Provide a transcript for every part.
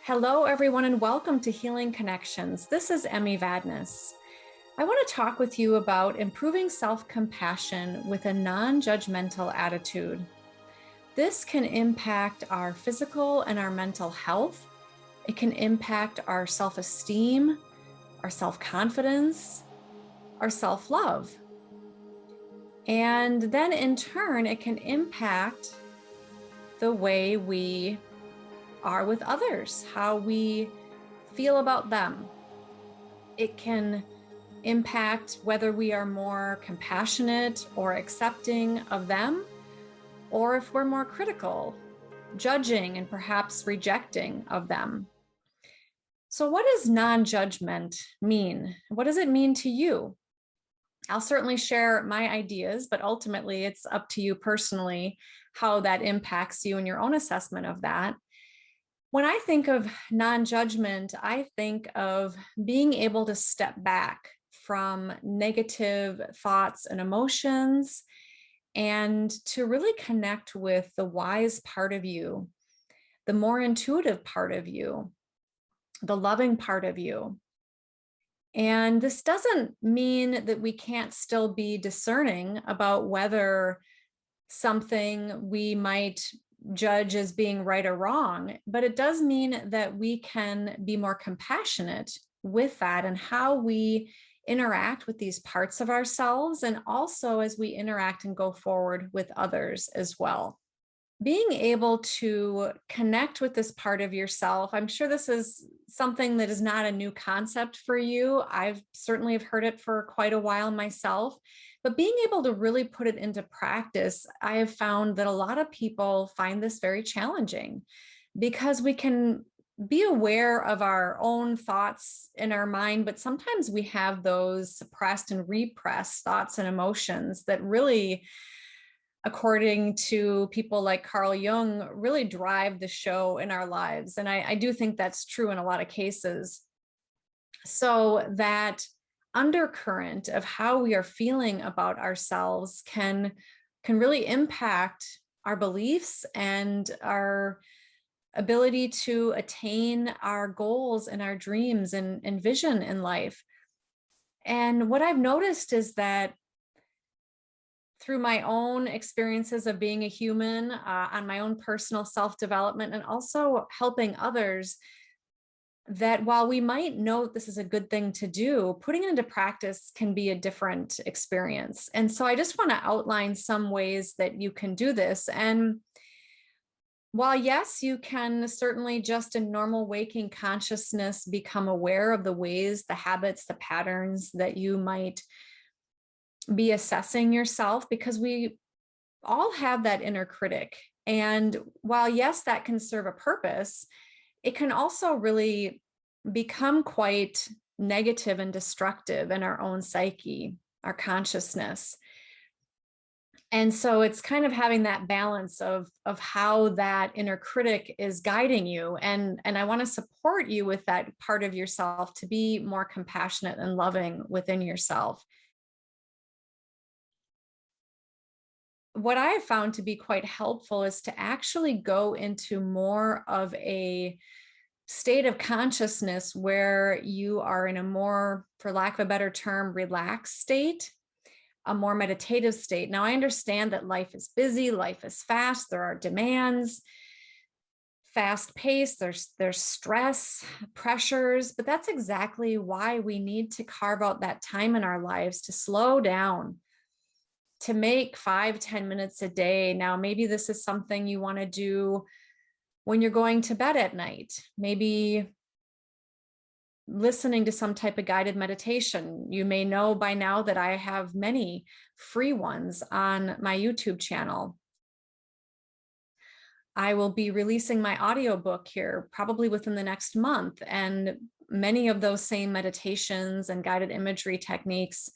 Hello, everyone, and welcome to Healing Connections. This is Emmy Vadnais. I want to talk with you about improving self-compassion with a non-judgmental attitude. This can impact our physical and our mental health. It can impact our self-esteem, our self-confidence, our self-love. And then in turn, it can impact the way we are with others, how we feel about them. It can impact whether we are more compassionate or accepting of them, or if we're more critical, judging, and perhaps rejecting of them. So what does non-judgment mean? What does it mean to you? I'll certainly share my ideas, but ultimately it's up to you personally how that impacts you and your own assessment of that. When I think of non-judgment, I think of being able to step back from negative thoughts and emotions and to really connect with the wise part of you, the more intuitive part of you, the loving part of you. And this doesn't mean that we can't still be discerning about whether something we might judge as being right or wrong, but it does mean that we can be more compassionate with that and how we interact with these parts of ourselves, and also as we interact and go forward with others as well. Being able to connect with this part of yourself, I'm sure this is something that is not a new concept for you. I've certainly have heard it for quite a while myself, but being able to really put it into practice, I have found that a lot of people find this very challenging because we can be aware of our own thoughts in our mind, but sometimes we have those suppressed and repressed thoughts and emotions that really, according to people like Carl Jung, really drive the show in our lives. And I do think that's true in a lot of cases. So that undercurrent of how we are feeling about ourselves can really impact our beliefs and our ability to attain our goals and our dreams and vision in life. And what I've noticed is that through my own experiences of being a human, on my own personal self-development, and also helping others, that while we might know this is a good thing to do, putting it into practice can be a different experience. And so I just want to outline some ways that you can do this. And while yes, you can certainly just in normal waking consciousness become aware of the ways, the habits, the patterns that you might be assessing yourself, because we all have that inner critic. And while yes, that can serve a purpose, it can also really become quite negative and destructive in our own psyche, our consciousness. And so it's kind of having that balance of how that inner critic is guiding you. And I want to support you with that part of yourself to be more compassionate and loving within yourself. What I have found to be quite helpful is to actually go into more of a state of consciousness where you are in a more, for lack of a better term, relaxed state, a more meditative state. Now, I understand that life is busy, life is fast, there are demands, fast pace, there's stress, pressures, but that's exactly why we need to carve out that time in our lives to slow down, to make 5-10 minutes a day. Now, maybe this is something you want to do when you're going to bed at night, maybe listening to some type of guided meditation. You may know by now that I have many free ones on my YouTube channel. I will be releasing my audiobook here probably within the next month, and many of those same meditations and guided imagery techniques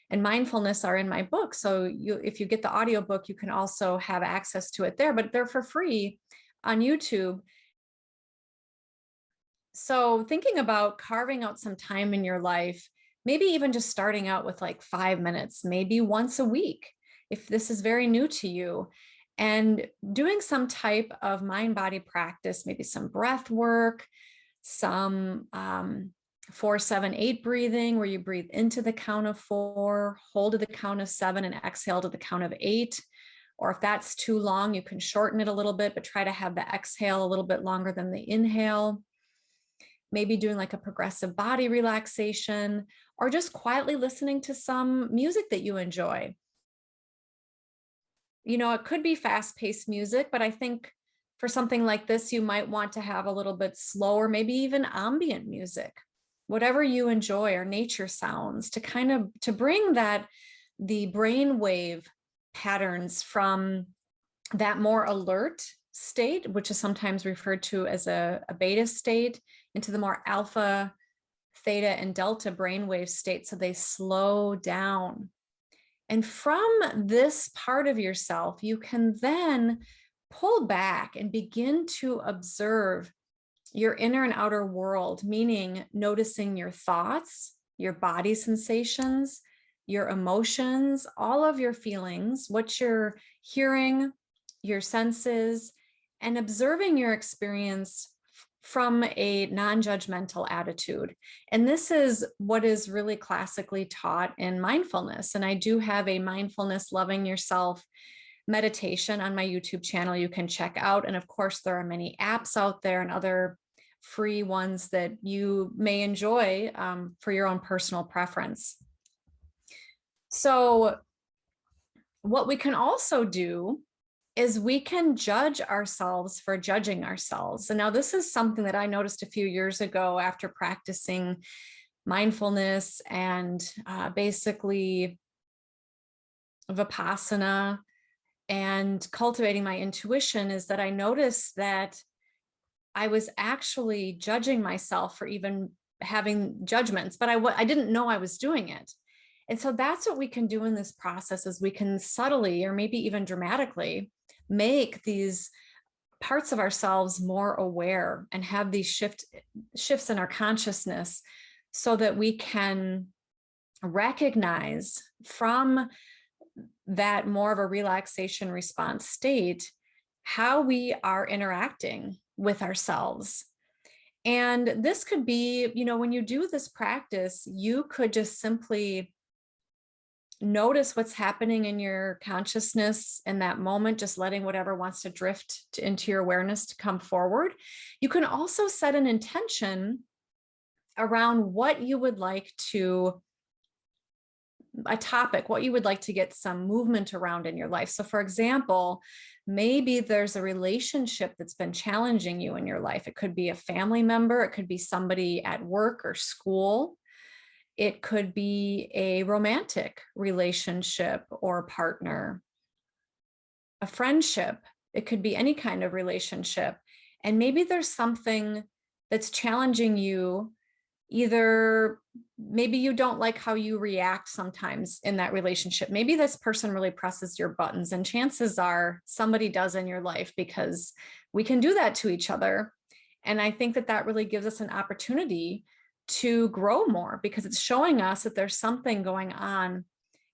and mindfulness are in my book. So if you get the audiobook, you can also have access to it there, but they're for free on YouTube. So thinking about carving out some time in your life, maybe even just starting out with like 5 minutes, maybe once a week, if this is very new to you, and doing some type of mind-body practice, maybe some breath work, some 4-7-8 breathing, where you breathe into the count of 4, hold to the count of 7, and exhale to the count of 8. Or if that's too long, you can shorten it a little bit, but try to have the exhale a little bit longer than the inhale. Maybe doing like a progressive body relaxation, or just quietly listening to some music that you enjoy. It could be fast-paced music, but I think for something like this, you might want to have a little bit slower, maybe even ambient music, whatever you enjoy, or nature sounds, to bring the brainwave patterns from that more alert state, which is sometimes referred to as a beta state, into the more alpha, theta, and delta brainwave state, so they slow down. And from this part of yourself, you can then pull back and begin to observe your inner and outer world, meaning noticing your thoughts, your body sensations, your emotions, all of your feelings, what you're hearing, your senses, and observing your experience from a non-judgmental attitude. And this is what is really classically taught in mindfulness. And I do have a mindfulness loving yourself meditation on my YouTube channel you can check out. And of course, there are many apps out there and other free ones that you may enjoy for your own personal preference. So what we can also do is we can judge ourselves for judging ourselves. And now this is something that I noticed a few years ago after practicing mindfulness and basically Vipassana and cultivating my intuition, is that I noticed that I was actually judging myself for even having judgments, but I didn't know I was doing it. And so that's what we can do in this process, is we can subtly, or maybe even dramatically, make these parts of ourselves more aware and have these shifts in our consciousness, so that we can recognize from that more of a relaxation response state how we are interacting with ourselves. And this could be, when you do this practice, you could just simply notice what's happening in your consciousness in that moment, just letting whatever wants to drift into your awareness to come forward. You can also set an intention around what you would like to, a topic, what you would like to get some movement around in your life. So for example, maybe there's a relationship that's been challenging you in your life. It could be a family member, it could be somebody at work or school. It could be a romantic relationship or partner, a friendship. It could be any kind of relationship. And maybe there's something that's challenging you. Either maybe you don't like how you react sometimes in that relationship. Maybe this person really presses your buttons, and chances are somebody does in your life, because we can do that to each other. And I think that really gives us an opportunity to grow more, because it's showing us that there's something going on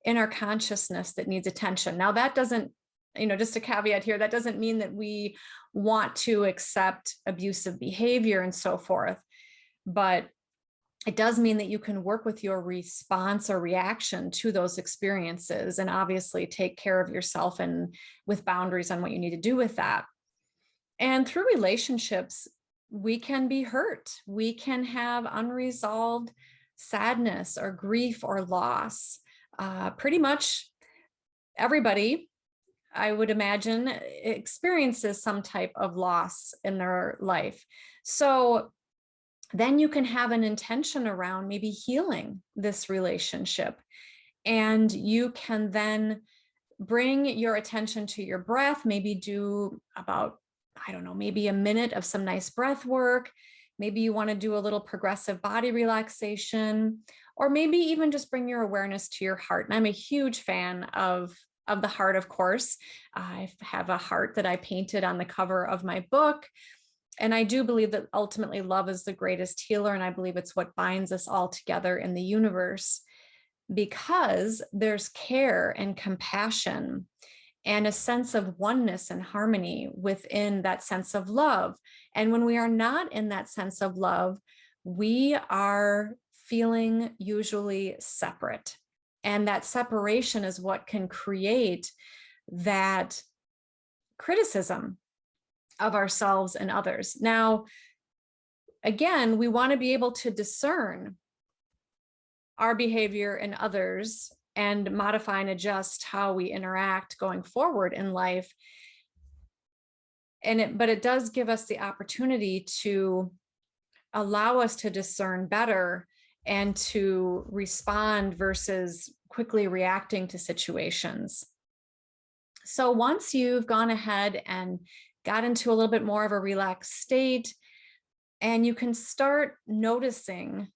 in our consciousness that needs attention. Now, that doesn't, just a caveat here, that doesn't mean that we want to accept abusive behavior and so forth, but it does mean that you can work with your response or reaction to those experiences, and obviously take care of yourself and with boundaries on what you need to do with that. And through relationships, we can be hurt. We can have unresolved sadness or grief or loss. Pretty much everybody, I would imagine, experiences some type of loss in their life. So then you can have an intention around maybe healing this relationship. And you can then bring your attention to your breath, maybe do about, maybe a minute of some nice breath work. Maybe you want to do a little progressive body relaxation, or maybe even just bring your awareness to your heart. And I'm a huge fan of the heart, of course. I have a heart that I painted on the cover of my book. And I do believe that ultimately love is the greatest healer. And I believe it's what binds us all together in the universe, because there's care and compassion and a sense of oneness and harmony within that sense of love. And when we are not in that sense of love, we are feeling usually separate. And that separation is what can create that criticism of ourselves and others. Now, again, we want to be able to discern our behavior in others and modify and adjust how we interact going forward in life. But it does give us the opportunity to allow us to discern better and to respond versus quickly reacting to situations. So once you've gone ahead and got into a little bit more of a relaxed state, and you can start noticing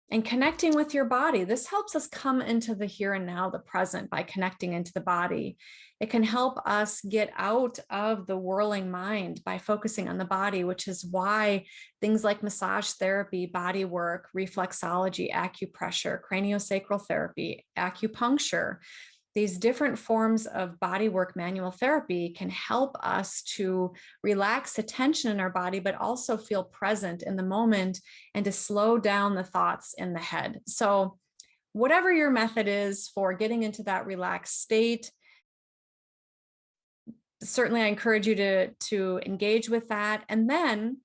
and connecting with your body. This helps us come into the here and now, the present, by connecting into the body. It can help us get out of the whirling mind by focusing on the body, which is why things like massage therapy, body work, reflexology, acupressure, craniosacral therapy, acupuncture, these different forms of bodywork manual therapy can help us to relax the tension in our body, but also feel present in the moment and to slow down the thoughts in the head. So whatever your method is for getting into that relaxed state, certainly I encourage you to engage with that, and then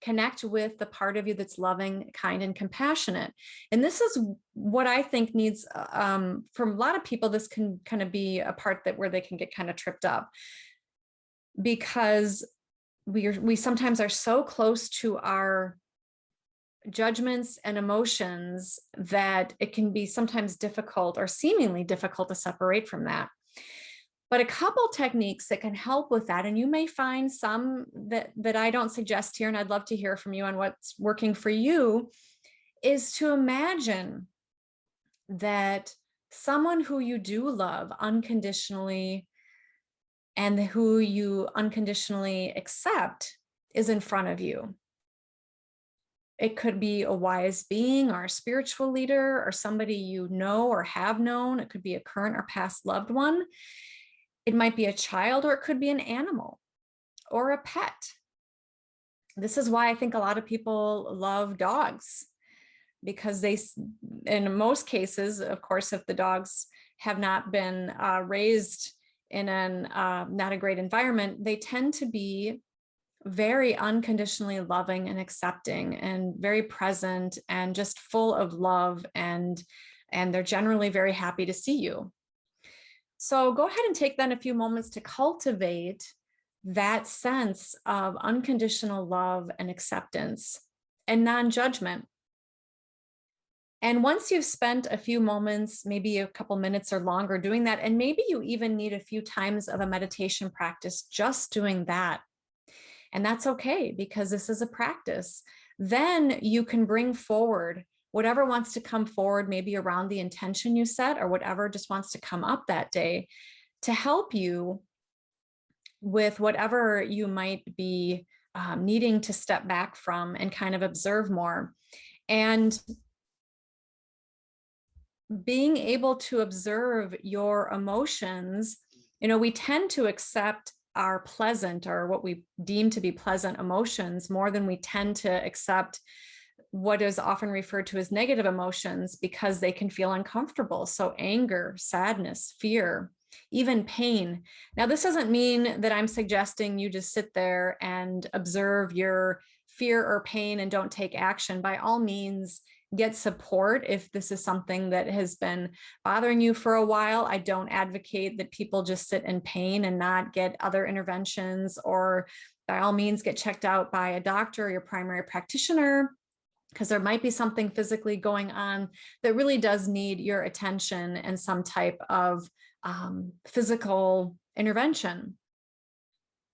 connect with the part of you that's loving, kind, and compassionate. And this is what I think needs, from a lot of people, this can kind of be a part where they can get kind of tripped up, because we sometimes are so close to our judgments and emotions that it can be sometimes difficult or seemingly difficult to separate from that. But a couple techniques that can help with that, and you may find some that I don't suggest here, and I'd love to hear from you on what's working for you, is to imagine that someone who you do love unconditionally and who you unconditionally accept is in front of you. It could be a wise being or a spiritual leader or somebody you know or have known. It could be a current or past loved one. It might be a child, or it could be an animal or a pet. This is why I think a lot of people love dogs, because in most cases, of course, if the dogs have not been raised in not a great environment, they tend to be very unconditionally loving and accepting and very present and just full of love, and they're generally very happy to see you. So go ahead and take then a few moments to cultivate that sense of unconditional love and acceptance and non-judgment. And once you've spent a few moments, maybe a couple minutes or longer doing that, and maybe you even need a few times of a meditation practice just doing that, and that's okay, because this is a practice, then you can bring forward whatever wants to come forward, maybe around the intention you set or whatever just wants to come up that day, to help you with whatever you might be needing to step back from and kind of observe more. And being able to observe your emotions, we tend to accept our pleasant, or what we deem to be pleasant, emotions more than we tend to accept what is often referred to as negative emotions, because they can feel uncomfortable. So anger, sadness, fear, even pain. Now, this doesn't mean that I'm suggesting you just sit there and observe your fear or pain and don't take action. By all means, get support if this is something that has been bothering you for a while. I don't advocate that people just sit in pain and not get other interventions, or by all means get checked out by a doctor or your primary practitioner, because there might be something physically going on that really does need your attention and some type of physical intervention.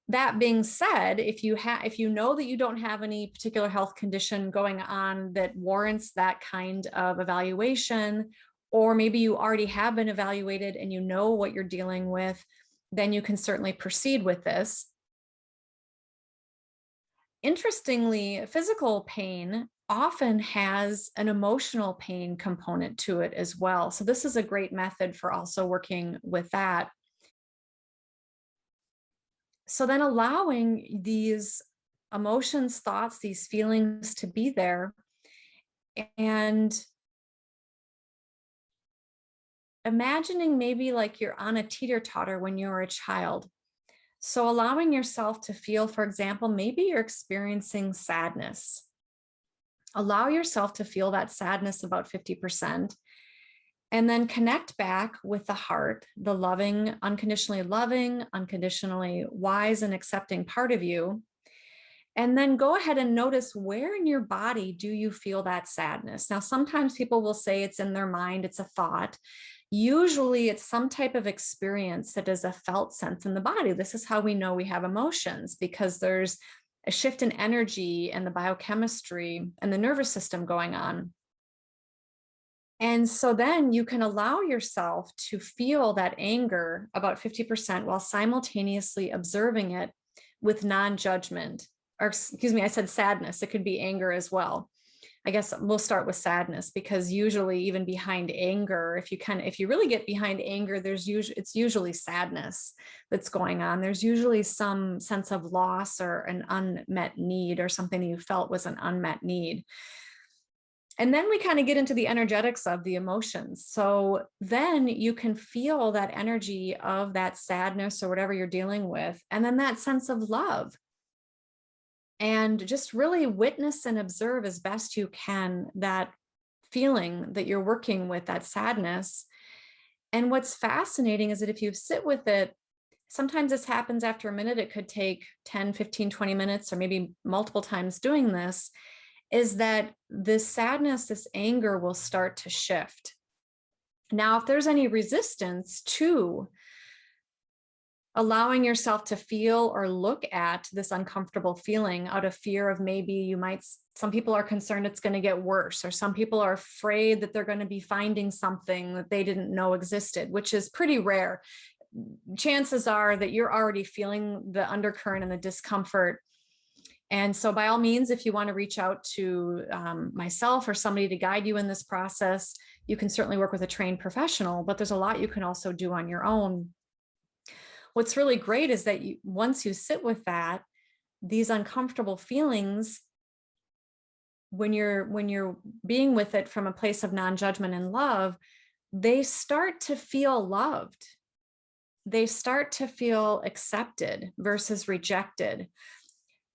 That being said, if you know that you don't have any particular health condition going on that warrants that kind of evaluation, or maybe you already have been evaluated and you know what you're dealing with, then you can certainly proceed with this. Interestingly, physical pain often has an emotional pain component to it as well. So this is a great method for also working with that. So then allowing these emotions, thoughts, these feelings to be there, and imagining maybe like you're on a teeter-totter when you were a child. So allowing yourself to feel, for example, maybe you're experiencing sadness. Allow yourself to feel that sadness about 50%, and then connect back with the heart, the loving, unconditionally wise and accepting part of you. And then go ahead and notice, where in your body do you feel that sadness? Now, sometimes people will say it's in their mind, it's a thought. Usually it's some type of experience that is a felt sense in the body. This is how we know we have emotions, because there's a shift in energy and the biochemistry and the nervous system going on. And so then you can allow yourself to feel that anger about 50% while simultaneously observing it with non-judgment. Or excuse me, I said sadness. It could be anger as well. I guess we'll start with sadness, because usually even behind anger, if you really get behind anger, it's usually sadness that's going on. There's usually some sense of loss or an unmet need, or something you felt was an unmet need. And then we kind of get into the energetics of the emotions. So then you can feel that energy of that sadness or whatever you're dealing with, and then that sense of love. And just really witness and observe as best you can that feeling that you're working with, that sadness. And what's fascinating is that if you sit with it, sometimes this happens after a minute, it could take 10, 15, 20 minutes, or maybe multiple times doing this, is that this sadness, this anger will start to shift. Now, if there's any resistance to allowing yourself to feel or look at this uncomfortable feeling out of fear of maybe some people are concerned it's going to get worse, or some people are afraid that they're going to be finding something that they didn't know existed, which is pretty rare. Chances are that you're already feeling the undercurrent and the discomfort. And so by all means, if you want to reach out to myself or somebody to guide you in this process, you can certainly work with a trained professional, but there's a lot you can also do on your own. What's really great is that once you sit with that, these uncomfortable feelings, when you're being with it from a place of non-judgment and love, they start to feel loved. They start to feel accepted versus rejected.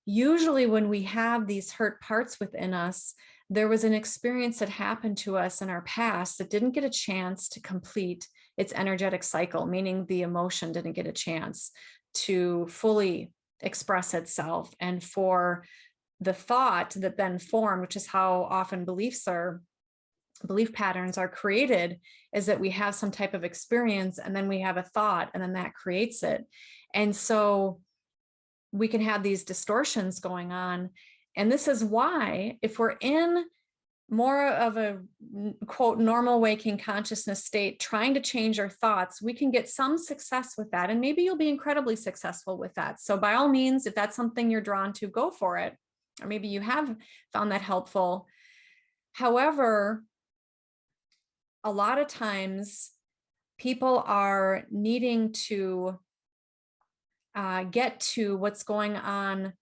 Usually when we have these hurt parts within us, there was an experience that happened to us in our past that didn't get a chance to complete its energetic cycle, meaning the emotion didn't get a chance to fully express itself. And for the thought that then formed, which is how often belief patterns are created, is that we have some type of experience and then we have a thought and then that creates it. And so we can have these distortions going on. And this is why, if we're in more of a quote normal waking consciousness state, trying to change our thoughts, we can get some success with that. And maybe you'll be incredibly successful with that. So by all means, if that's something you're drawn to, go for it. Or maybe you have found that helpful. However, a lot of times people are needing to get to what's going on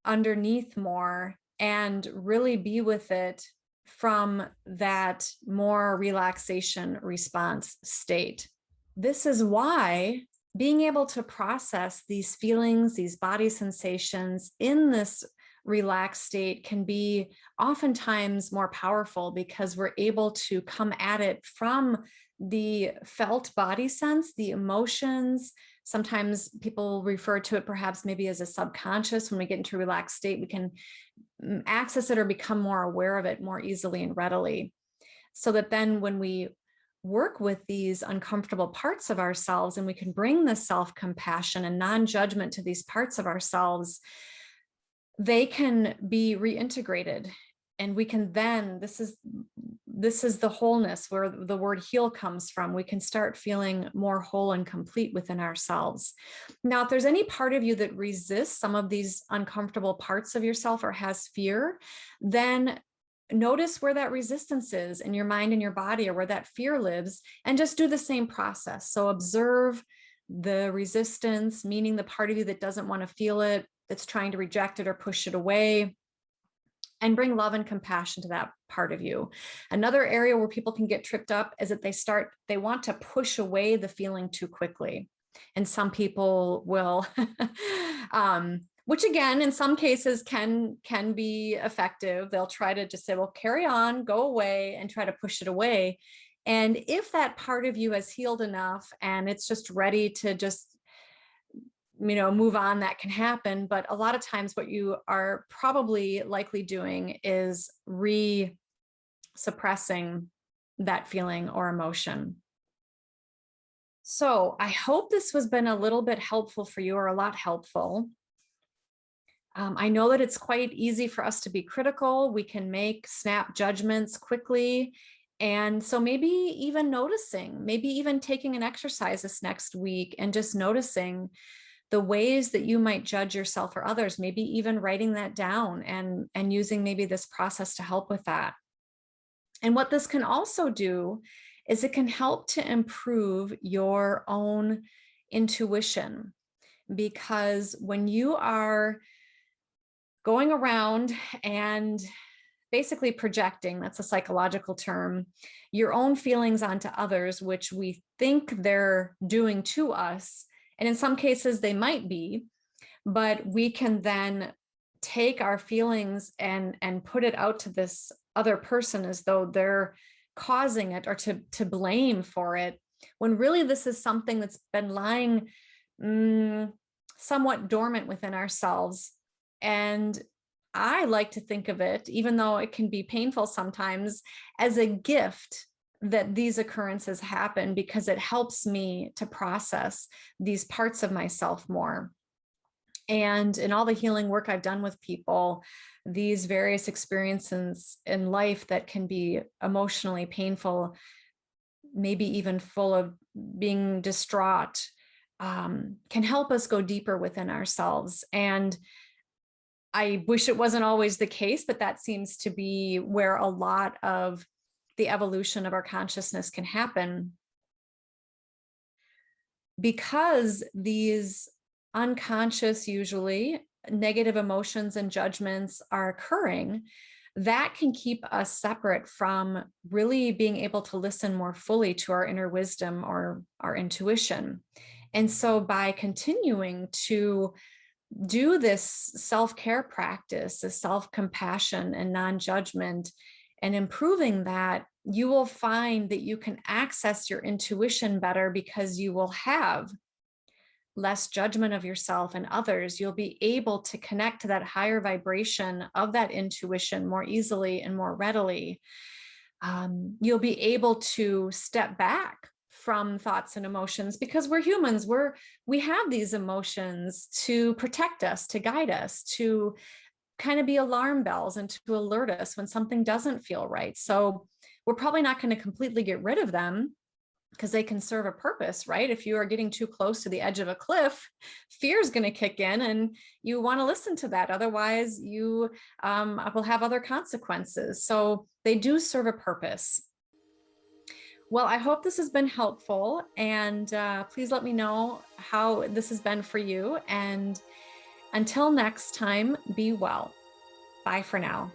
underneath more and really be with it from that more relaxation response state. This is why being able to process these feelings, these body sensations in this relaxed state can be oftentimes more powerful, because we're able to come at it from the felt body sense, the emotions. Sometimes people refer to it perhaps maybe as a subconscious. When we get into a relaxed state, we can access it or become more aware of it more easily and readily. So that then when we work with these uncomfortable parts of ourselves and we can bring the self-compassion and non-judgment to these parts of ourselves, they can be reintegrated. And we can then, this is the wholeness where the word heal comes from. We can start feeling more whole and complete within ourselves. Now, if there's any part of you that resists some of these uncomfortable parts of yourself or has fear, then notice where that resistance is in your mind and your body, or where that fear lives, and just do the same process. So observe the resistance, meaning the part of you that doesn't want to feel it, that's trying to reject it or push it away, and bring love and compassion to that part of you. Another area where people can get tripped up is that they want to push away the feeling too quickly. And some people will, which again, in some cases can be effective. They'll try to just say, well, carry on, go away, and try to push it away. And if that part of you has healed enough and it's just ready to just move on, that can happen. But a lot of times what you are probably likely doing is suppressing that feeling or emotion. So I hope this has been a little bit helpful for you, or a lot helpful. I know that it's quite easy for us to be critical. We can make snap judgments quickly. And so maybe even taking an exercise this next week and just noticing the ways that you might judge yourself or others, maybe even writing that down and using maybe this process to help with that. And what this can also do is it can help to improve your own intuition, because when you are going around and basically projecting, that's a psychological term, your own feelings onto others, which we think they're doing to us, and in some cases they might be, but we can then take our feelings and put it out to this other person as though they're causing it, or to blame for it, when really this is something that's been lying somewhat dormant within ourselves. And I like to think of it, even though it can be painful sometimes, as a gift that these occurrences happen, because it helps me to process these parts of myself more. And in all the healing work I've done with people, these various experiences in life that can be emotionally painful, maybe even full of being distraught, can help us go deeper within ourselves. And I wish it wasn't always the case, but that seems to be where a lot of the evolution of our consciousness can happen, because these unconscious, usually negative emotions and judgments are occurring. That can keep us separate from really being able to listen more fully to our inner wisdom or our intuition. And so by continuing to do this self-care practice, this self-compassion and non-judgment, and improving that, you will find that you can access your intuition better, because you will have less judgment of yourself and others. You'll be able to connect to that higher vibration of that intuition more easily and more readily. You'll be able to step back from thoughts and emotions, because we're humans. We have these emotions to protect us, to guide us, to kind of be alarm bells, and to alert us when something doesn't feel right. So we're probably not going to completely get rid of them, because they can serve a purpose, right? If you are getting too close to the edge of a cliff, fear is going to kick in, and you want to listen to that. Otherwise, you will have other consequences. So they do serve a purpose. Well, I hope this has been helpful, and please let me know how this has been for you. And until next time, be well. Bye for now.